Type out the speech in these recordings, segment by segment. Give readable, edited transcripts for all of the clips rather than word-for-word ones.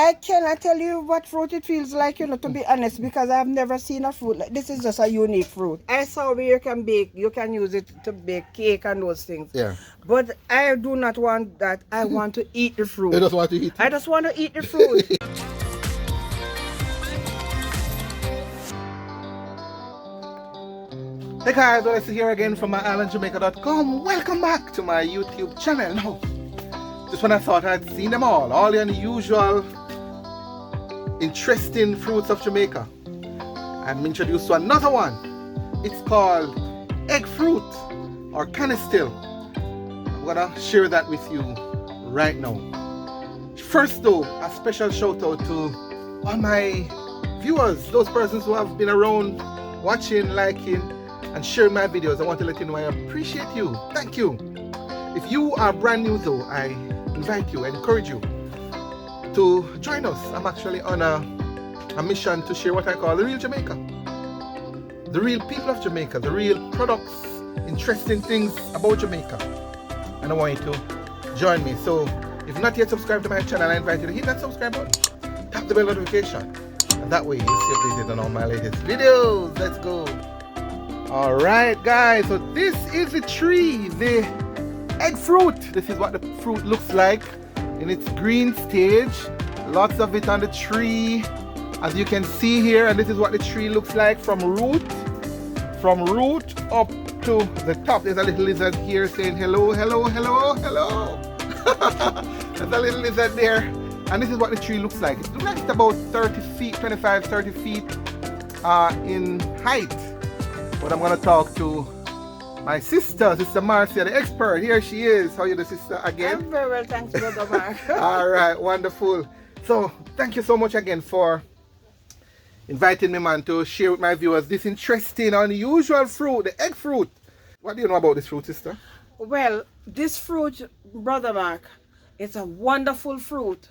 I cannot tell you what fruit it feels like, you know, to be honest, because I've never seen a fruit like this. Is just a unique fruit. I saw where you can bake, you can use it to bake cake and those things. Yeah. But I do not want that. I want to eat the fruit. You just want to eat it? I just want to eat the fruit. Hey guys, well, it's here again from My-Island-Jamaica.com. Welcome back to my YouTube channel. Now, just when I thought I'd seen them all the unusual, interesting fruits of Jamaica, I'm introduced to another one. It's called eggfruit or canistel. I'm gonna share that with you right now. First though, a special shout out to all my viewers, those persons who have been around watching, liking, and sharing my videos. I want to let you know I appreciate you. Thank you. If you are brand new though, I invite you, I encourage you to join us. I'm actually on a mission to share what I call the real Jamaica. The real people of Jamaica, the real products, interesting things about Jamaica. And I want you to join me. So if you're not yet subscribed to my channel, I invite you to hit that subscribe button. Tap the bell notification. And that way you'll stay updated on all my latest videos. Let's go. Alright guys, so this is the tree, the egg fruit. This is what the fruit looks like in its green stage. Lots of it on the tree, as you can see here, and this is what the tree looks like from root up to the top. There's a little lizard here saying hello, hello, hello, hello. There's a little lizard there, and this is what the tree looks like. It looks like it's about 30 feet, 25, 30 feet in height. But I'm gonna talk to my sister Marcia, the expert. Here she is. How are you, the sister, again? I'm very well, thanks, Brother Mark. All right, wonderful. So thank you so much again for inviting me, man, to share with my viewers this interesting, unusual fruit, the egg fruit. What do you know about this fruit, sister? Well, this fruit, Brother Mark, it's a wonderful fruit.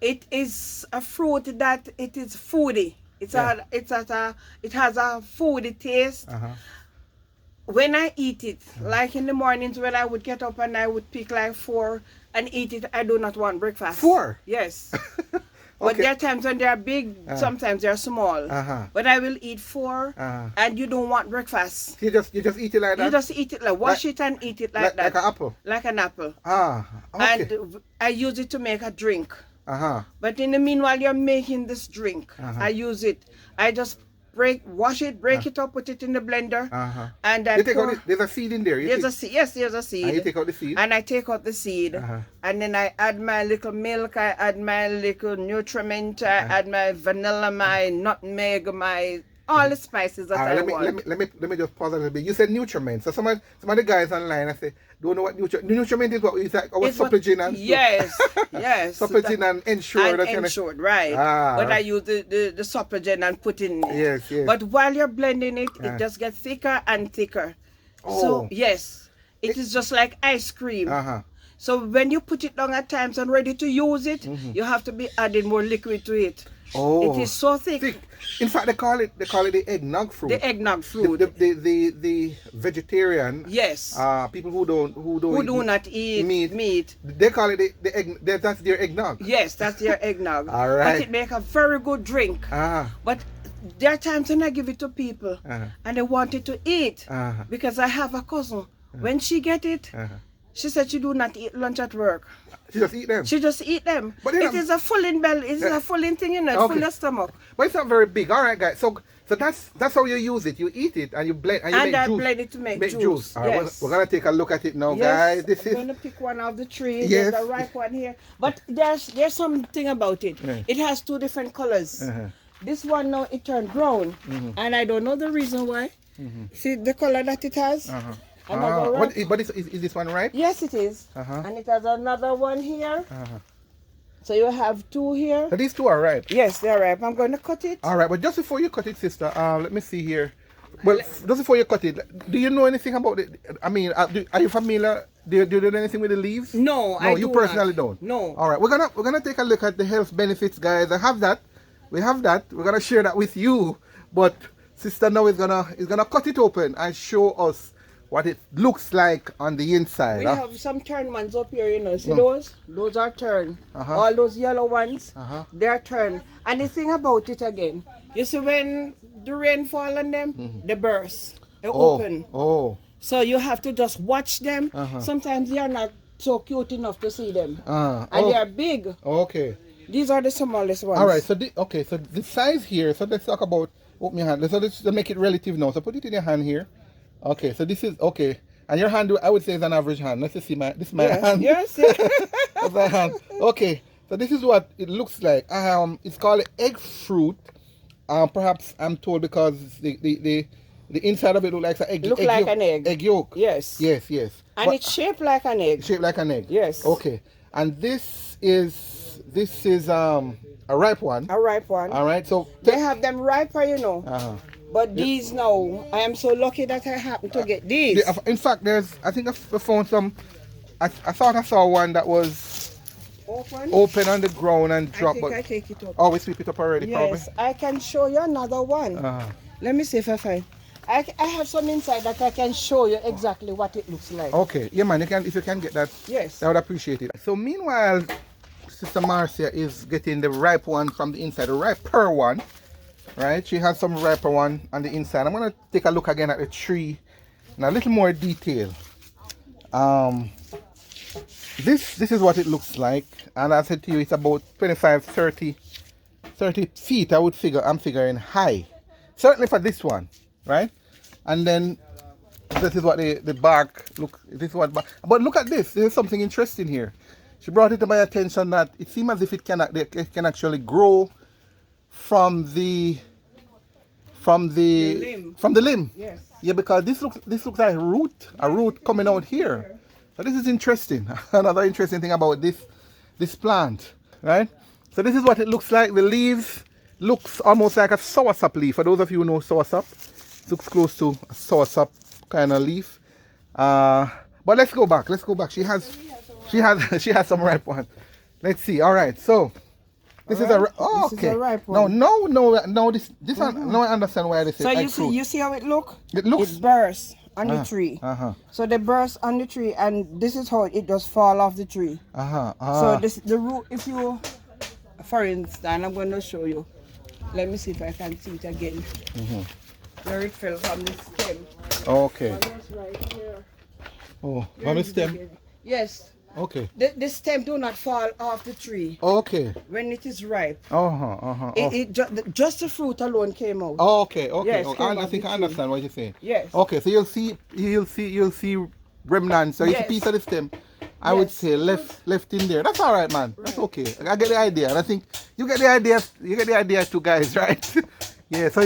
It is a fruit that it is foodie. It has a foodie taste. When I eat it, like in the mornings when I would get up and I would pick like 4 and eat it, I do not want breakfast. 4? Yes. But there are times when they are big, sometimes they are small. But I will eat 4 and you don't want breakfast. You just eat it like that? You just eat it like, wash it and eat it like that. Like an apple? Like an apple. Okay. And I use it to make a drink. But in the meanwhile you're making this drink, I use it. I just wash it, break it up, put it in the blender, and I there's a seed in there. There's a seed. Yes, there's a seed. And you take out the seed. And I take out the seed, and then I add my little milk, I add my little nutriment, I add my vanilla, my nutmeg, my all the spices that I want. Let me just pause a little bit. You said nutriment. So some of the guys online, I say, don't know what nutriment is. What is like our supplement and yes, yes. Supplement and ensure that ensured, right? But I use the supplement and put in it. Yes, yes. But while you're blending it, it just gets thicker and thicker. So yes, it is just like ice cream. So when you put it down at times and ready to use it, you have to be adding more liquid to it. It is so thick. In fact, they call it the eggnog fruit. The eggnog fruit. The vegetarian. Yes. People who do not eat meat. They call it the egg. That's their eggnog. Yes, that's their eggnog. All right. But it make a very good drink. But there are times when I give it to people and they want it to eat because I have a cousin. When she get it. She said she do not eat lunch at work. She just eat them? She just eat them. But it is a filling belly. It's a filling thing in it, full of stomach. But it's not very big. All right, guys. So that's how you use it. You eat it and you blend and you make juice. Blend it to make juice. All right, yes. we're gonna take a look at it now, guys. I'm gonna pick one off the tree. Yes. There's a ripe one here. But there's something about it. It has 2 different colors. This one now it turned brown, and I don't know the reason why. See the color that it has. But is this one right? Yes, it is. And it has another one here. So you have 2 here. So these 2 are ripe? Yes, they're ripe. I'm going to cut it. All right, but just before you cut it, sister, let me see here. Well, just before you cut it, do you know anything about it? I mean, are you familiar? Do you do anything with the leaves? No, I you personally don't. No. All right, we're gonna take a look at the health benefits, guys. I have that. We have that. We're gonna share that with you. But sister now is gonna cut it open and show us what it looks like on the inside. We have some turn ones up here, you know. See Mm. those? Those are turn. All those yellow ones, they're turn. And the thing about it again, you see when the rain fall on them, they burst, they open. Oh. So you have to just watch them. Sometimes they are not so cute enough to see them. And they are big. Okay. These are the smallest ones. All right. So so the size here. So let's talk about. Open your hand. So let's make it relative now. So put it in your hand here. Okay. So this is okay. And your hand, I would say, is an average hand. Let's just see this is my hand. Yes. That's my hand. Okay. So this is what it looks like. It's called egg fruit. Perhaps I'm told because the inside of it looks like an egg. Look like yolk, an egg. Egg yolk. Yes. Yes. And it's shaped like an egg. Shaped like an egg. Yes. Okay. And this is a ripe one. A ripe one. All right. So they have them riper, you know. But these now, I am so lucky that I happen to get these. In fact, I think I found some. I thought I saw one that was open on the ground and dropped. I take it up. Oh, we sweep it up already. Yes, probably. I can show you another one. Let me see if I find. I have some inside that I can show you exactly what it looks like. Okay, yeah, man. If you can get that, yes, I would appreciate it. So meanwhile, Sister Marcia is getting the ripe one from the inside, the riper one. Right, she has some riper one on the inside. I'm gonna take a look again at the tree in a little more detail. This is what it looks like, and I said to you, it's about 25, 30 feet. I'm figuring high, certainly for this one, right? And then this is what the bark look. This is what, but look at this. There's something interesting here. She brought it to my attention that it seems as if it can actually grow from the limb. Yes. Yeah, because this looks like a root coming out here. So this is interesting. Another interesting thing about this plant, right? So this is what it looks like. The leaves looks almost like a soursop leaf. For those of you who know soursop, it looks close to a soursop kind of leaf. But let's go back. She has some ripe one. Let's see. All right. So this is a this is a ripe one. No. This one. No, I understand why this is. So you see how it look? It looks. It bursts on the tree. So they burst on the tree, and this is how it just fall off the tree. So the root. If you, for instance, I'm going to show you. Let me see if I can see it again. Where it fell from the stem. Okay. Right here. Oh, from the stem. Yes. Okay. The stem do not fall off the tree. Okay. When it is ripe. Just the fruit alone came out. Okay. Yes, I think I understand what you're saying. Yes. Okay, so you'll see remnants. So it's a piece of the stem. I would say left in there. That's all right, man. That's okay. I get the idea, and I think you get the idea. You get the idea too, guys, right? Yeah. So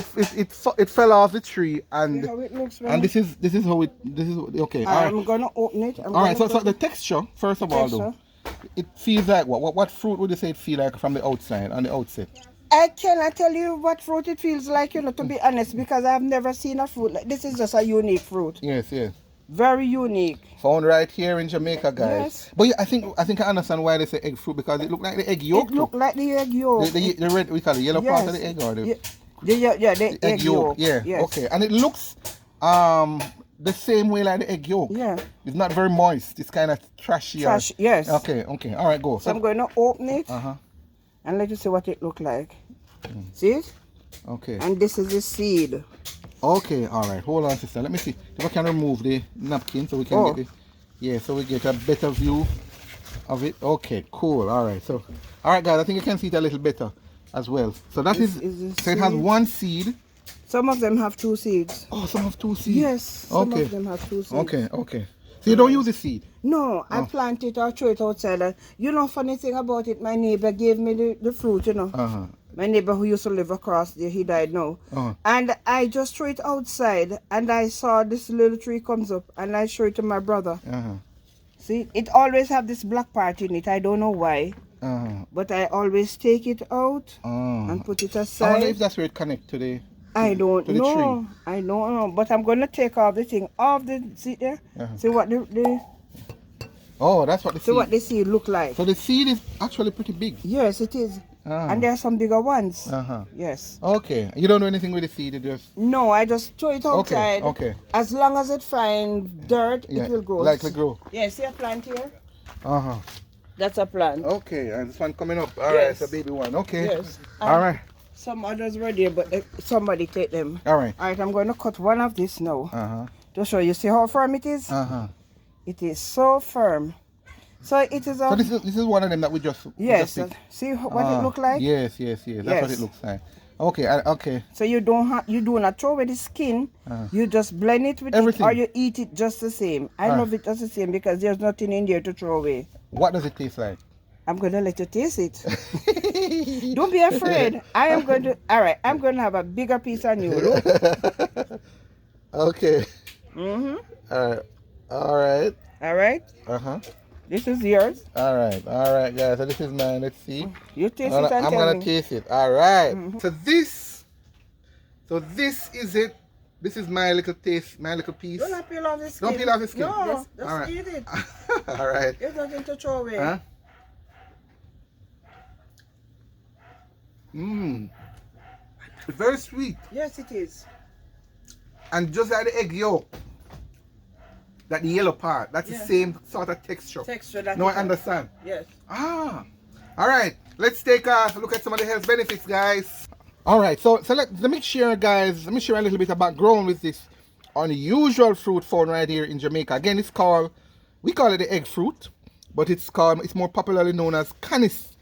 it fell off the tree, and how it looks, and this is okay. I'm gonna open it. All right. So the texture, first of all, though, it feels like what fruit would you say it feel like from the outside, on the outset? I cannot tell you what fruit it feels like, you know, to be honest, because I've never seen a fruit like this. Is just a unique fruit. Yes. Very unique. Found right here in Jamaica, guys. Yes. But yeah, I think I understand why they say egg fruit, because it look like the egg yolk. It look like the egg yolk. The red, we call it yellow part of the egg, or the egg yolk. Yeah. Yes. Okay. And it looks the same way like the egg yolk. Yeah. It's not very moist. It's kind of trashy. Yes. Okay. All right, go. So I'm going to open it. And let you see what it look like. See it? Okay. And this is the seed. Okay, all right. Hold on, sister. Let me see if I can remove the napkin so we can get it. Yeah, so we get a better view of it. Okay, cool. All right. So, all right, guys. I think you can see it a little better as well. So that is so it has one seed. Some of them have two seeds. Oh, some have two seeds. Yes. Some of them have two seeds. Okay. So you don't use the seed? No, I plant it or throw it outside. And you know, funny thing about it, my neighbor gave me the fruit, you know. My neighbor who used to live across there, he died now. And I just threw it outside, and I saw this little tree comes up, and I show it to my brother. See, it always have this black part in it. I don't know why. But I always take it out and put it aside. I wonder if that's where it connects to the I don't know. I don't know. But I'm going to take off the thing off the seed there. See what the oh, that's what the seed. See what the seed look like. So the seed is actually pretty big. Yes, it is. And there are some bigger ones. Uh-huh. Yes. Okay. You don't do anything with the seed, you just... No, I just throw it outside. Okay. As long as it finds dirt, Yeah, it will grow. likely grow. Yeah, see a plant here? Uh-huh. That's a plant. Okay, and this one coming up. All Yes. right, it's a baby one. Okay. Yes. All right. Some others were there, but somebody take them. All right. All right, I'm going to cut one of this now. Uh-huh. To show you. See how firm it is? Uh-huh. It is so firm. So it is a... So this is one of them that we just... Yes. See what it look like? Yes. That's what it looks like. Okay, okay. So you do not throw away the skin. You just blend it with everything, or you eat it just the same. I love it just the same because there's nothing in there to throw away. What does it taste like? I'm going to let you taste it. Don't be afraid. I'm going to have a bigger piece on you. Look. Okay. Mm-hmm. All right. All right. Uh-huh. This is yours. All right, guys. So this is mine. Let's see. You taste it and I'm tell gonna me. taste it. All right. Mm-hmm. So this is it. This is my little taste, my little piece. Don't peel off the skin. Don't peel off the skin. No, just all right. eat it. All right. There's nothing to throw away. Huh? Mmm. Very sweet. Yes, it is. And just like the egg yolk, that the yellow part, that's the same sort of texture. No, I understand. Yes. Ah. All right. Let's take a look at some of the health benefits, guys. All right. So let me share, guys. Let me share a little bit of background with this unusual fruit found right here in Jamaica. Again, we call it the egg fruit, but it's more popularly known as canistel.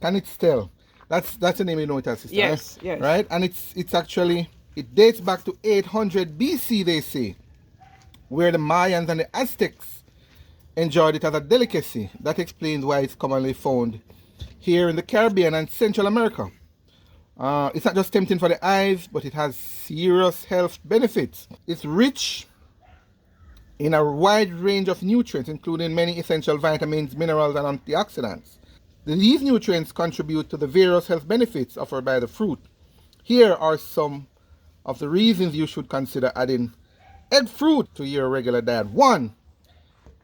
Canistel. That's the name you know it as, sister. Yes, yes. Right? And it's actually, it dates back to 800 BC, they say, where the Mayans and the Aztecs enjoyed it as a delicacy. That explains why it's commonly found here in the Caribbean and Central America. It's not just tempting for the eyes, but it has serious health benefits. It's rich in a wide range of nutrients, including many essential vitamins, minerals, and antioxidants. These nutrients contribute to the various health benefits offered by the fruit. Here are some of the reasons you should consider adding egg fruit to your regular diet. 1.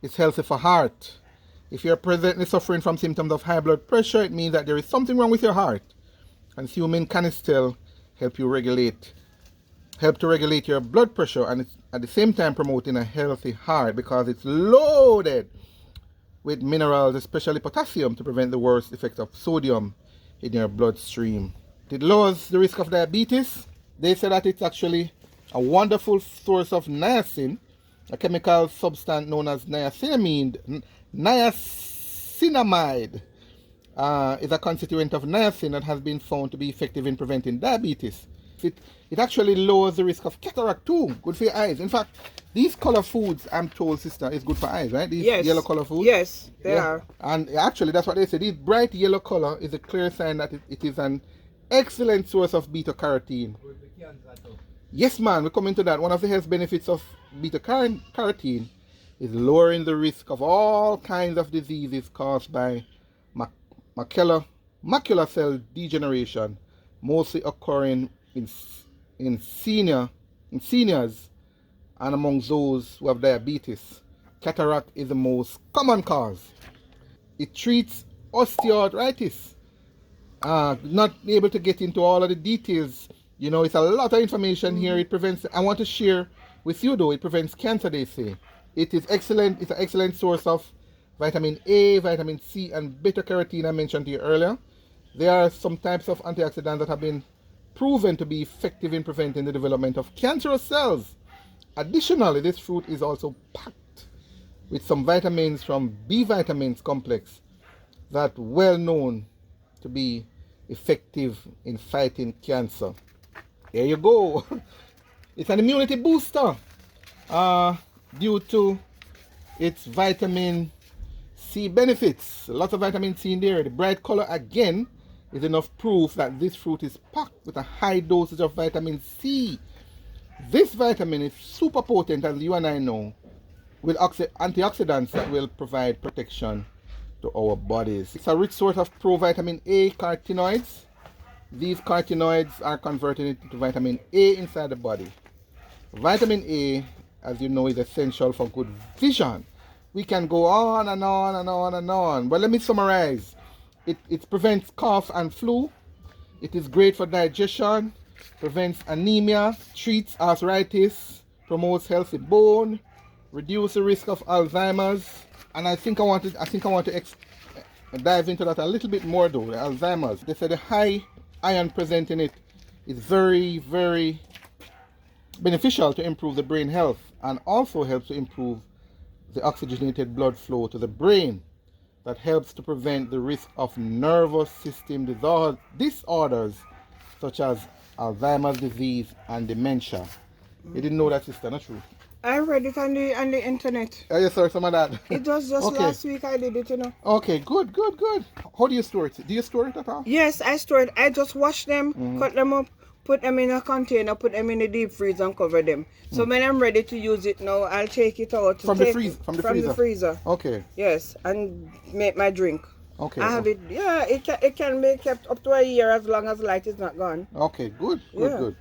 It's healthy for heart. If you're presently suffering from symptoms of high blood pressure, it means that there is something wrong with your heart. Consuming canistel help to regulate your blood pressure, and it's at the same time promoting a healthy heart because it's loaded with minerals, especially potassium, to prevent the worst effects of sodium in your bloodstream. It lowers the risk of diabetes. They say that it's actually a wonderful source of niacin, a chemical substance known as niacinamide. Niacinamide is a constituent of niacin that has been found to be effective in preventing diabetes. It actually lowers the risk of cataract too. Good for your eyes. In fact, these color foods, I'm told, sister, is good for eyes, right? These yellow color foods. Yes, they are. And actually, that's what they say. This bright yellow color is a clear sign that it is an excellent source of beta carotene. Yes, man, we come into that. One of the health benefits of beta carotene is lowering the risk of all kinds of diseases caused by macular cell degeneration, mostly occurring in seniors and among those who have diabetes. Cataract is the most common cause. It treats osteoarthritis. Not able to get into all of the details. You know, it's a lot of information here. It prevents, I want to share with you though, it prevents cancer, they say. It is excellent. It's an excellent source of vitamin A, vitamin C, and beta carotene I mentioned to you earlier. There are some types of antioxidants that have been proven to be effective in preventing the development of cancerous cells. Additionally, this fruit is also packed with some vitamins from B vitamins complex that well known to be effective in fighting cancer. There you go. It's an immunity booster due to its vitamin C benefits. Lots of vitamin C in there. The bright color again is enough proof that this fruit is packed with a high dosage of vitamin C. This vitamin is super potent, as you and I know, with antioxidants that will provide protection to our bodies. It's a rich source of provitamin A carotenoids. These carotenoids are converted into vitamin A inside the body. Vitamin A, as you know, is essential for good vision. We can go on and on and on and on, but let me summarize. It prevents cough and flu. It is great for digestion, prevents anemia, treats arthritis, promotes healthy bone, reduce the risk of Alzheimer's. And I think I want to dive into that a little bit more though. The Alzheimer's. They say the high iron present in it is very, very beneficial to improve the brain health and also helps to improve the oxygenated blood flow to the brain. That helps to prevent the risk of nervous system disorders such as Alzheimer's disease and dementia. You didn't know that, sister, not true? I read it on the internet. Oh, you saw some of that? It was just Okay. last week I did it, you know. Okay, good. How do you store it? Do you store it at all? Yes, I store it. I just wash them, cut them up, put them in a container, put them in the deep freezer and cover them. So when I'm ready to use it now, I'll take it out. From the freezer? Okay. Yes, and make my drink. Okay. I have it. Yeah, it can be kept up to a year as long as light is not gone. Okay, good. Yeah.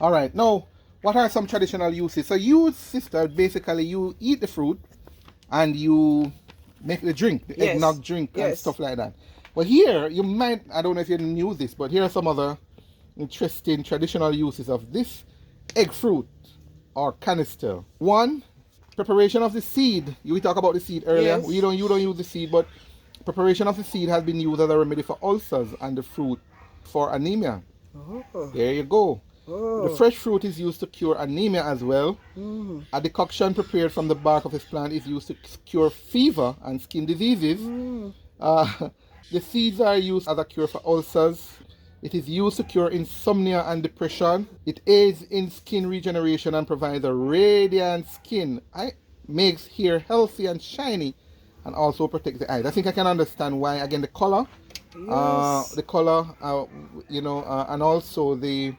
All right. Now, what are some traditional uses? So you, sister, basically you eat the fruit and you make the drink, the Yes. eggnog drink and Yes. stuff like that. But here, you might, I don't know if you knew this, but here are some other interesting traditional uses of this egg fruit or canistel. One, preparation of the seed. We talked about the seed earlier. Yes. You don't use the seed, but preparation of the seed has been used as a remedy for ulcers and the fruit for anemia. Oh. There you go. Oh. The fresh fruit is used to cure anemia as well. A decoction prepared from the bark of this plant is used to cure fever and skin diseases. The seeds are used as a cure for ulcers. It is used to cure insomnia and depression. It aids in skin regeneration and provides a radiant skin. It makes hair healthy and shiny and also protects the eyes. I think I can understand why. Again, the color, Yes. and also the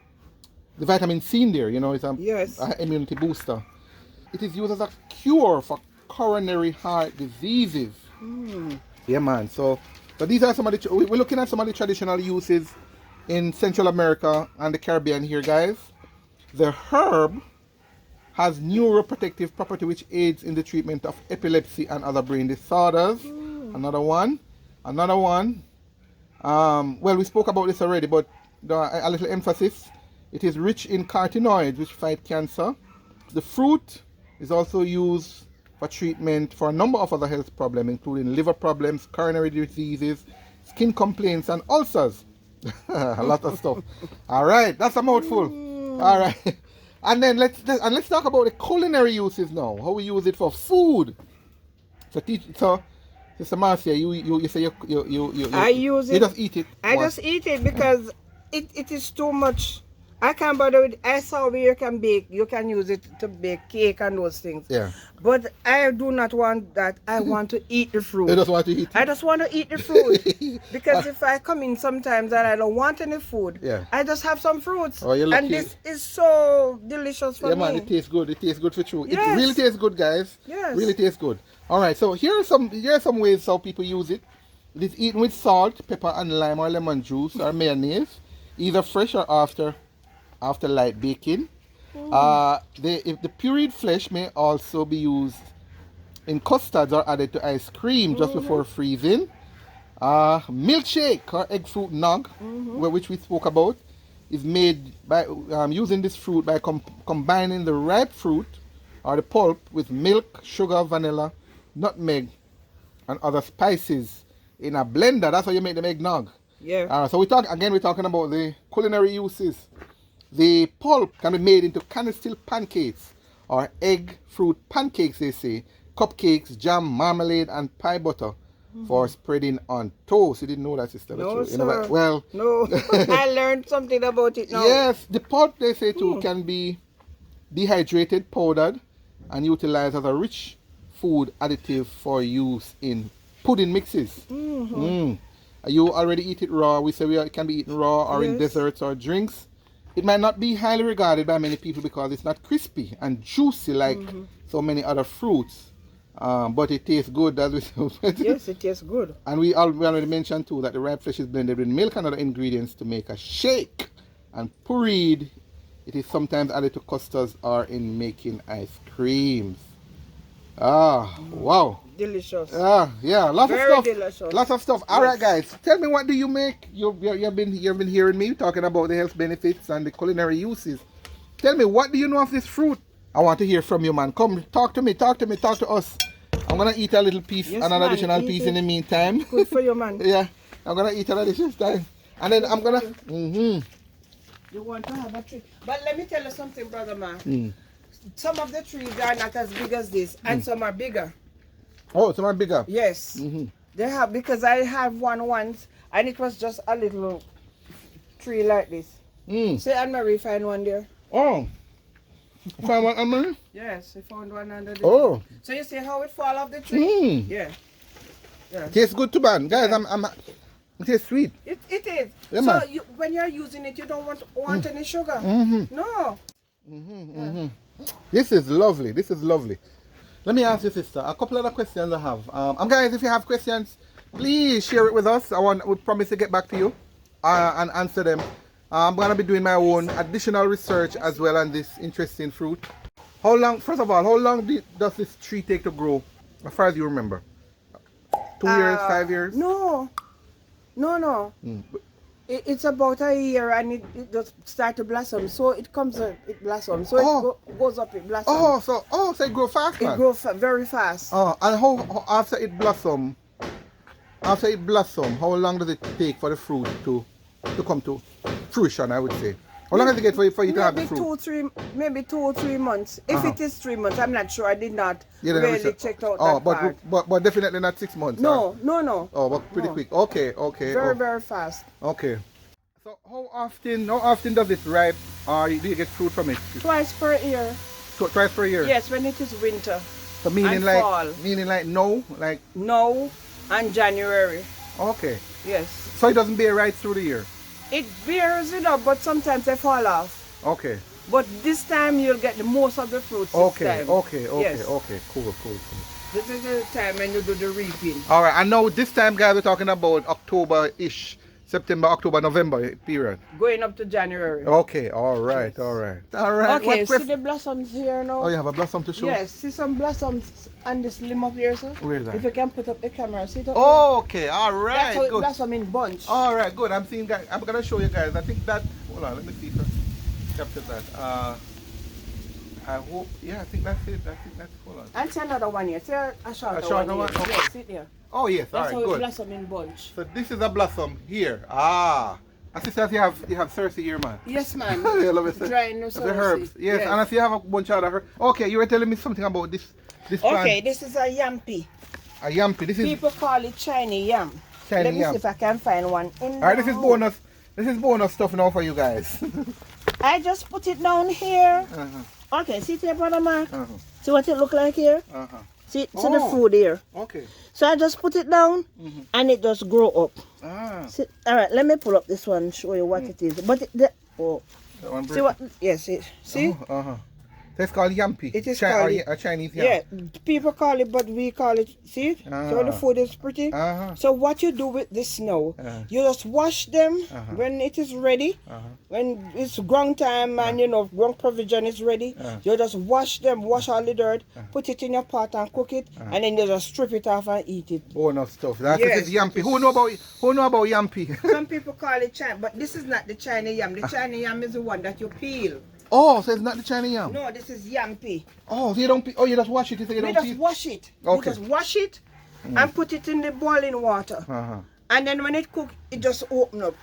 vitamin C in there, it's a Yes. immunity booster. It is used as a cure for coronary heart diseases. Yeah, man. So these are some of the, we're looking at some of the traditional uses in Central America and the Caribbean here, guys. The herb has neuroprotective property which aids in the treatment of epilepsy and other brain disorders. Another one. Well, we spoke about this already, but a little emphasis. It is rich in carotenoids which fight cancer. The fruit is also used for treatment for a number of other health problems, including liver problems, coronary diseases, skin complaints, and ulcers. A lot of stuff. All right, that's a mouthful. All right, and then let's talk about the culinary uses now. How we use it for food. So Sister Marcia, you say you I use you it. just eat it. I once. just eat it because it is too much. I can't bother with. I saw where you can bake. You can use it to bake cake and those things. Yeah. But I do not want that. I want to eat the fruit. You just want to eat it. I just want to eat the fruit because if I come in sometimes and I don't want any food, Yeah. I just have some fruits. Oh, you're lucky. And this is so delicious for Yeah, me. man, it tastes good. It tastes good for true. It Yes. really tastes good, guys. Yes. Really tastes good. All right, so here are some ways how people use it. It is eaten with salt, pepper, and lime or lemon juice or mayonnaise, either fresh or after light baking. The pureed flesh may also be used in custards or added to ice cream just before freezing. Milkshake or egg fruit nog, which we spoke about, is made by using this fruit by combining the ripe fruit or the pulp with milk, sugar, vanilla, nutmeg, and other spices in a blender. That's how you make the eggnog. Yeah. So we're talking about the culinary uses. The pulp can be made into canistel pancakes or egg fruit pancakes, they say, cupcakes, jam, marmalade, and pie butter for spreading on toast. You didn't know that, sister? No, That's true. sir. Well, No. I learned something about it now. yes, the pulp, they say too, can be dehydrated, powdered, and utilized as a rich food additive for use in pudding mixes. You already eat it raw. We say it can be eaten raw or in Yes. desserts or drinks. It might not be highly regarded by many people because it's not crispy and juicy like so many other fruits. But it tastes good. As we Yes, it tastes good. And we already mentioned too that the ripe flesh is blended with milk and other ingredients to make a shake. And pureed, it is sometimes added to custards or in making ice creams. Wow. delicious. Yeah, lots of Very stuff. delicious. Lots of stuff. All right, guys. Tell me, what do you make? You've been hearing me talking about the health benefits and the culinary uses. Tell me, what do you know of this fruit? I want to hear from you, man. Come, talk to me, talk to us. I'm gonna eat a little piece, Yes, an man, additional eat piece it. in the meantime. Good for you, man. Yeah, I'm gonna eat an additional time, and then I'm gonna. You want to have a tree. But let me tell you something, Brother Mark. Mm. Some of the trees are not as big as this, and some are bigger. Oh, some are bigger. Yes. They have, because I have one once, and it was just a little tree like this. Say Anne-Marie find one there. Oh, find one, Anne-Marie? Yes, I found one under the Oh. tree. So you see how it fall off the tree? Yeah. Tastes good to man, guys. It tastes sweet. It is. Yeah, so man. when you're using it, you don't want any sugar. No. This is lovely. This is lovely. Let me ask you, sister, a couple other questions I have. And guys, if you have questions, please share it with us. We promise to get back to you and answer them. I'm gonna be doing my own additional research as well on this interesting fruit. How long? First of all, how long does this tree take to grow? As far as you remember, 2 years, 5 years? No. It's about a year, and it just start to blossom. So it comes up, it blossoms. So it goes up, it blossoms. So it grows fast. It grows very fast. And how after it blossom? How long does it take for the fruit to come to fruition? I would say. How long does it get for you to have the fruit? Maybe 2 or 3 months. If it is 3 months, I'm not sure. I did not really check out that part. But definitely not 6 months. No. Oh, but pretty quick. Okay. Very fast. Okay. So how often does it ripe, or do you get fruit from it? Twice per year. So twice per year? Yes, when it is winter. So meaning and like fall. No, and January. Okay. Yes. So it doesn't bear right through the year? It bears it up, but sometimes they fall off. Okay. But this time you'll get the most of the fruits. Okay. Yes. Okay. Cool. This is the time when you do the reaping. All right. I know this time, guys, we're talking about October-ish. September, October, November period. Going up to January. Okay, all right. Okay, see the blossoms here now? Oh, you have a blossom to show? Yes, see some blossoms on this limb up here, sir? Where is that? If you can put up the camera, see it up Okay, all right. That's how it good. blossom in bunch. All right, good. I'm seeing, guys. I'm gonna show you guys. I think that. Hold on, let me see if I capture that. I hope. Yeah, I think that's it. Hold on. And see another one here. See a shorter shorter one. one? Okay. Yes, sit there. Oh yes, That's all how right, it good. blossom in bunch. So this is a blossom here. Assistant, you have Cersei here, man. Yes, ma'am. I love it. Drying the The herbs. Yes, and I see you have a bunch of other herbs. Okay, you were telling me something about this plant. Okay, this is a yampi. A yampi. This is People call it Chinese yam. Chinese Let me yam. see if I can find one. All right, this is bonus. This is bonus stuff now for you guys. I just put it down here. Okay, see here, Brother Mark. See what it look like here? See the food here. Okay. So I just put it down and it just grow up. See, all right, let me pull up this one, show you what it is. But That one see what? Yes, see. That's called yampi. It is called a Chinese yam. Yeah, people call it, but we call it. See it? So the food is pretty. So what you do with this now? You just wash them when it is ready. When it's ground time and ground provision is ready, you just wash them, wash all the dirt, put it in your pot and cook it, and then you just strip it off and eat it. Bonus stuff. That is yampi. Who know about yampi? Some people call it China, but this is not the China yam. The China yam is the one that you peel. Oh, so it's not the Chinese yam? No, this is yampi. Oh, so you don't peel. Oh, you just wash it. You say you don't peel. Just wash it. Okay. You just wash it and put it in the boiling water. And then when it cooks, it just open up.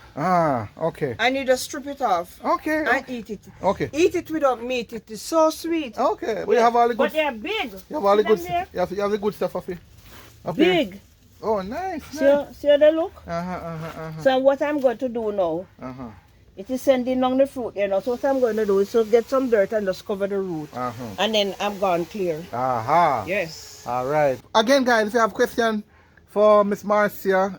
Okay. And you just strip it off. Okay. And eat it. Okay. Eat it without meat. It is so sweet. Okay. Well, you have all the good. But they're big. You have all the good. There? You have the good stuff up here. Big. Here. Oh, nice. See how they look? So So what I'm going to do now, it is sending down the fruit, So what I'm going to do is to get some dirt and just cover the root. And then I'm gone clear. Yes. All right. Again, guys, if you have questions for Miss Marcia,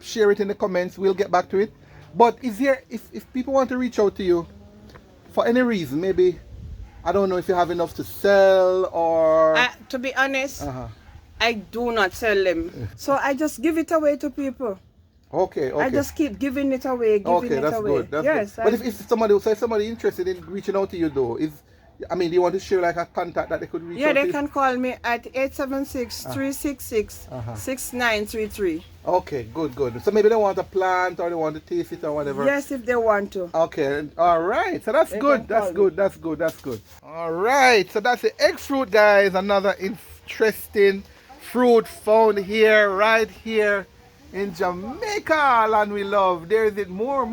share it in the comments. We'll get back to it. But is there, if people want to reach out to you for any reason, maybe, I don't know if you have enough to sell or... To be honest, I do not sell them. So I just give it away to people. Okay. I just keep giving it away, Good. That's yes, good. But if somebody interested in reaching out to you though, is I mean, do you want to share like a contact that they could reach Yeah, out they to? can call me at 876-366-6933. Okay, good, good. So maybe they want a plant or they want to taste it or whatever. Yes, if they want to. Okay, all right. So that's They good. can That's call good. That's good. That's good. All right. So that's the egg fruit, guys. Another interesting fruit found here, right here in Jamaica, land we love. There is it. More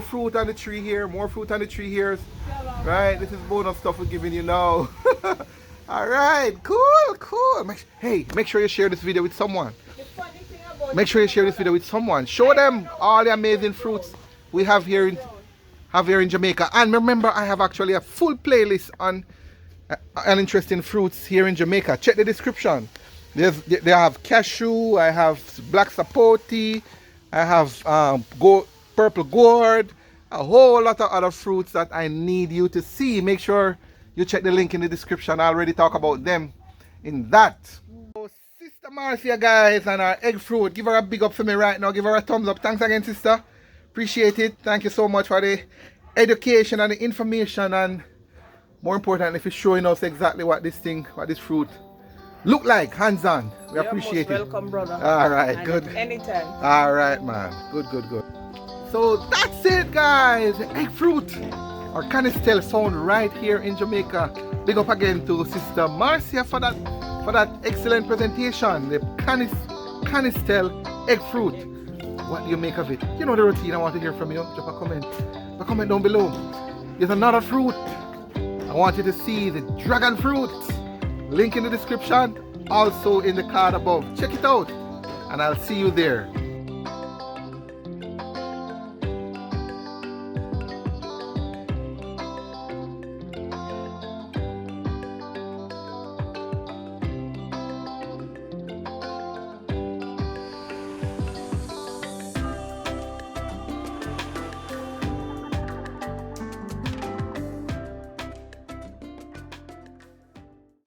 fruit on the tree here. More fruit on the tree here. Right. This is bonus stuff we're giving you now. All right. Cool. Make sure you share this video with someone. Make sure you share this video with someone. Show them all the amazing fruits we have here in Jamaica. And remember, I have actually a full playlist on interesting fruits here in Jamaica. Check the description. They have cashew, I have black sapote, I have purple gourd, a whole lot of other fruits that I need you to see. Make sure you check the link in the description. I already talk about them in that. Sister Marcia, guys, and our egg fruit. Give her a big up for me right now. Give her a thumbs up. Thanks again, sister. Appreciate it. Thank you so much for the education and the information, and more importantly, for showing us exactly what this fruit look like, hands on. We appreciate it. Welcome, brother. All right, good. Anytime. All right, man. Good. So that's it, guys. Egg fruit or canistel found right here in Jamaica. Big up again to Sister Marcia for that excellent presentation. The canistel egg fruit. What do you make of it? You know the routine. I want to hear from you. Drop a comment. A comment down below. There's another fruit. I want you to see the dragon fruit. Link in the description. Also in the card above. Check it out. And I'll see you there.